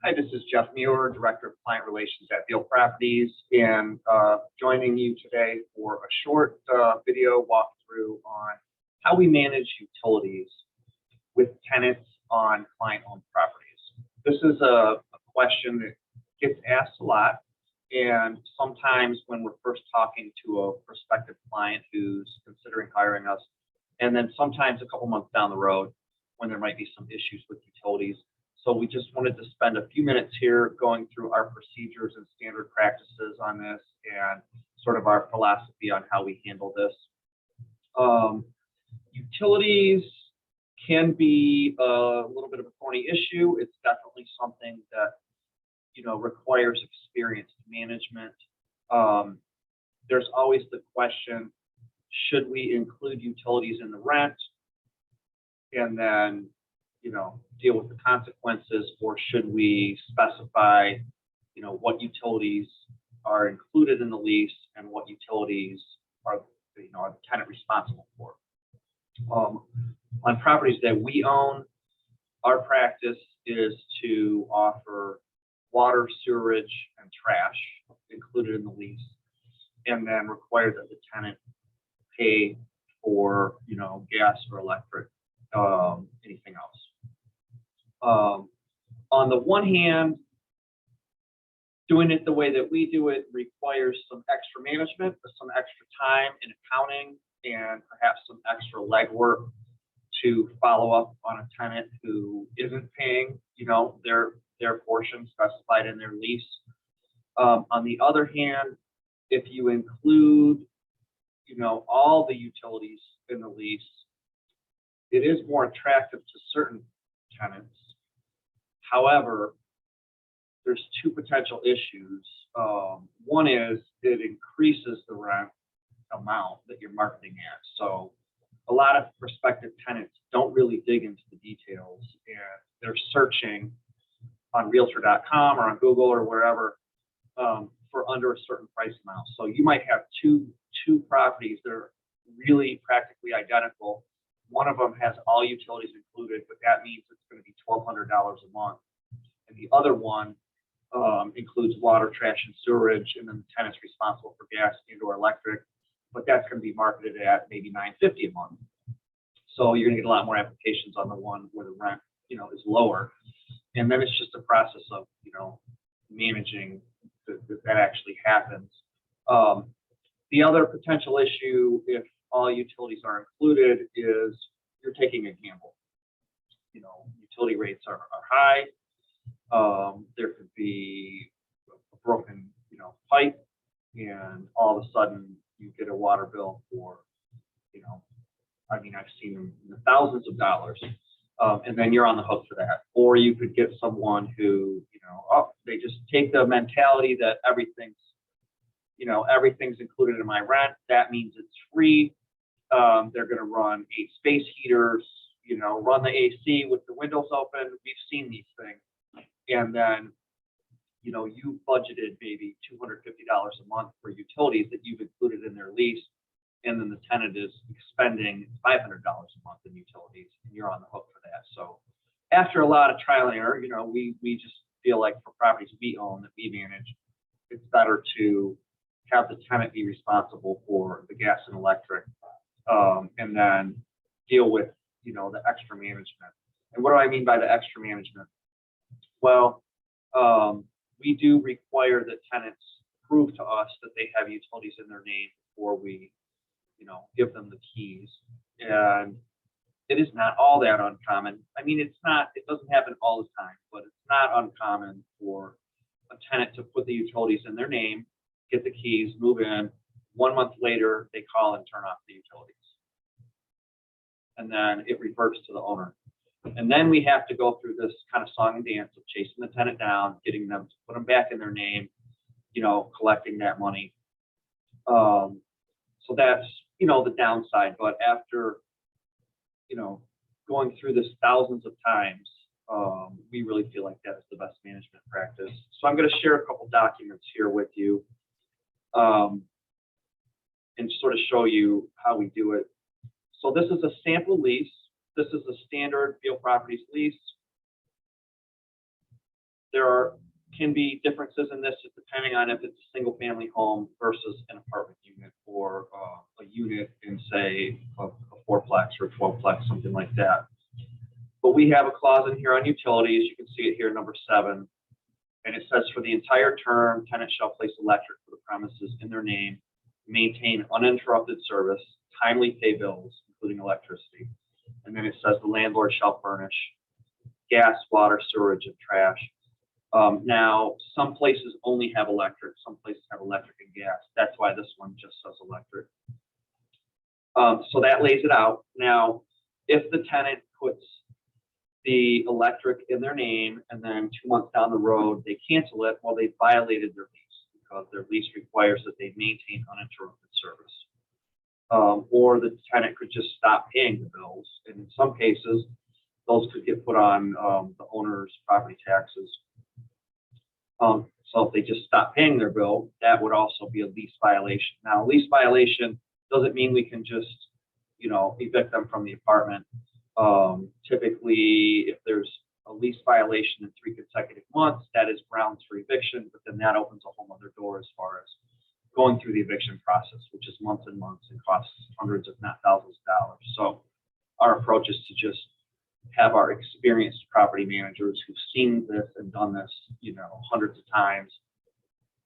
Hi, this is Jeff Muir, Director of Client Relations at Beal Properties, and joining you today for a short video walkthrough on how we manage utilities with tenants on client-owned properties. This is a question that gets asked a lot, and sometimes when we're first talking to a prospective client who's considering hiring us, and then sometimes a couple months down the road when there might be some issues with utilities. So we just wanted to spend a few minutes here going through our procedures and standard practices on this and sort of our philosophy on how we handle this. Utilities can be a little bit of a thorny issue. It's definitely something that, requires experienced management. There's always the question, should we include utilities in the rent and then deal with the consequences, or should we specify, what utilities are included in the lease and what utilities are the tenant responsible for? On properties that we own, our practice is to offer water, sewerage, and trash included in the lease, and then require that the tenant pay for, gas or electric, anything else. On the one hand, doing it the way that we do it requires some extra management, some extra time in accounting, and perhaps some extra legwork to follow up on a tenant who isn't paying, their portion specified in their lease. On the other hand, if you include, all the utilities in the lease, it is more attractive to certain tenants. However, there's two potential issues. One is it increases the rent amount that you're marketing at. So a lot of prospective tenants don't really dig into the details, and they're searching on Realtor.com or on Google or wherever for under a certain price amount. So you might have two properties that are really practically identical. One of them has all utilities included, but that means it's going to be $1,200 a month. And the other one includes water, trash, and sewerage, and then the tenant's responsible for gas and/or electric, but that's going to be marketed at maybe $950 a month. So you're going to get a lot more applications on the one where the rent, is lower. And then it's just a process of, managing that actually happens. The other potential issue, if all utilities are included, is you're taking a gamble. Utility rates are high. There could be a broken, pipe, and all of a sudden you get a water bill for, I've seen them in the thousands of dollars, and then you're on the hook for that. Or you could get someone who, they just take the mentality that everything's included in my rent. That means it's free. They're going to run 8 space heaters, run the AC with the windows open. We've seen these things. And then, you budgeted maybe $250 a month for utilities that you've included in their lease. And then the tenant is spending $500 a month in utilities, and you're on the hook for that. So after a lot of trial and error, we just feel like for properties we own that we manage, it's better to have the tenant be responsible for the gas and electric, and then deal with, the extra management. And what do I mean by the extra management? Well, we do require that tenants prove to us that they have utilities in their name before we, give them the keys. And it is not all that uncommon. It doesn't happen all the time, but it's not uncommon for a tenant to put the utilities in their name, get the keys, move in. 1 month later, they call and turn off the utilities. And then it reverts to the owner. And then we have to go through this kind of song and dance of chasing the tenant down, getting them to put them back in their name, collecting that money. So that's, the downside. But after, going through this thousands of times, we really feel like that is the best management practice. So I'm going to share a couple documents here with you, and sort of show you how we do it. So this is a sample lease. This is a standard Beal Properties lease. can be differences in this depending on if it's a single family home versus an apartment unit or a unit in, say, a fourplex or 12plex, something like that. But we have a clause in here on utilities. You can see it here, number 7. And it says, for the entire term, tenant shall place electric for the premises in their name, maintain uninterrupted service, timely pay bills, including electricity. And then it says the landlord shall furnish gas, water, sewage, and trash. Now, some places only have electric, some places have electric and gas. That's why this one just says electric. So that lays it out. Now, if the tenant puts the electric in their name and then 2 months down the road they cancel it, well, they violated their lease because their lease requires that they maintain uninterrupted service. Or the tenant could just stop paying the bills. And in some cases, those could get put on the owner's property taxes. So if they just stop paying their bill, that would also be a lease violation. Now, a lease violation doesn't mean we can just, evict them from the apartment. Typically, if there's a lease violation in 3 consecutive months, that is grounds for eviction, but then that opens a whole other door as far as going through the eviction process, which is months and months and costs hundreds, if not thousands of dollars. So our approach is to just have our experienced property managers who've seen this and done this, hundreds of times,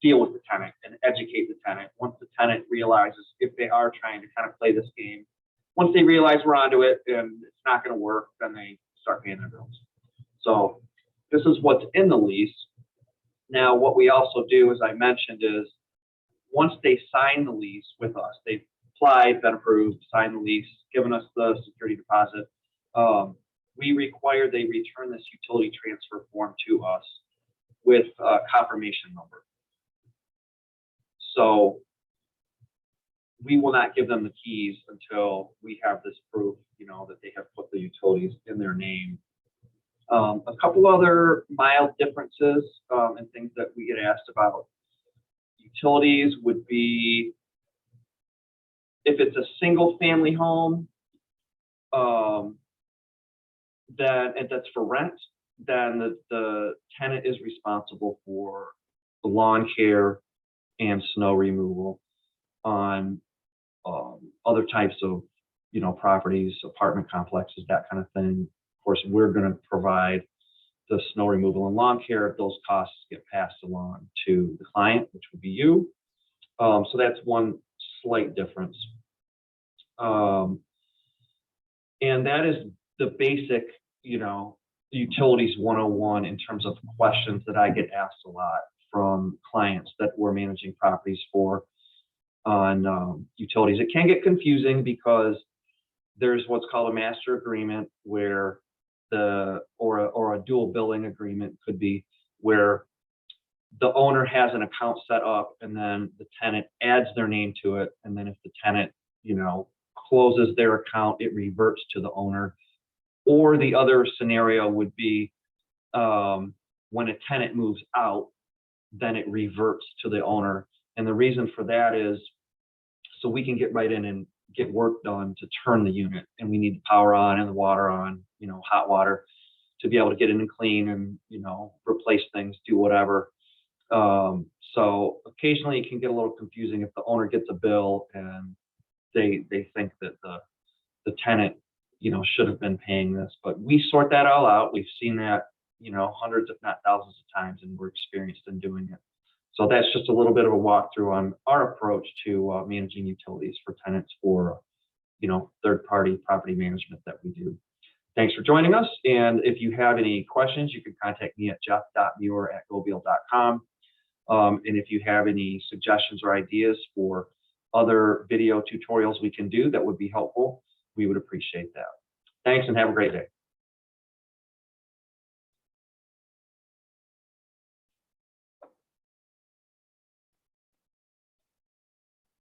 deal with the tenant and educate the tenant. Once the tenant realizes, if they are trying to kind of play this game, once they realize we're onto it and it's not going to work, then they start paying their bills. So this is what's in the lease. Now, what we also do, as I mentioned, is once they sign the lease with us, they've applied, been approved, signed the lease, given us the security deposit, we require they return this utility transfer form to us with a confirmation number. So we will not give them the keys until we have this proof, that they have put the utilities in their name. A couple other mild differences and things that we get asked about utilities would be if it's a single family home, then, and that's for rent, then the tenant is responsible for the lawn care and snow removal on other types of, properties, apartment complexes, that kind of thing. Of course, we're going to provide the snow removal and lawn care. Those costs get passed along to the client, which would be you. So that's one slight difference. And that is the basic, utilities 101 in terms of questions that I get asked a lot from clients that we're managing properties for on utilities. It can get confusing because there's what's called a master agreement where or a dual billing agreement could be where the owner has an account set up and then the tenant adds their name to it. And then if the tenant, closes their account, it reverts to the owner. Or the other scenario would be when a tenant moves out, then it reverts to the owner. And the reason for that is so we can get right in and get work done to turn the unit. And we need the power on and the water on, hot water to be able to get in and clean and, replace things, do whatever. So occasionally it can get a little confusing if the owner gets a bill and they think that the tenant, should have been paying this, but we sort that all out. We've seen that, hundreds, if not thousands of times, and we're experienced in doing it. So that's just a little bit of a walkthrough on our approach to managing utilities for tenants for, third-party property management that we do. Thanks for joining us. And if you have any questions, you can contact me at jeff.muir@gobeal.com. And if you have any suggestions or ideas for other video tutorials we can do that would be helpful, we would appreciate that. Thanks and have a great day.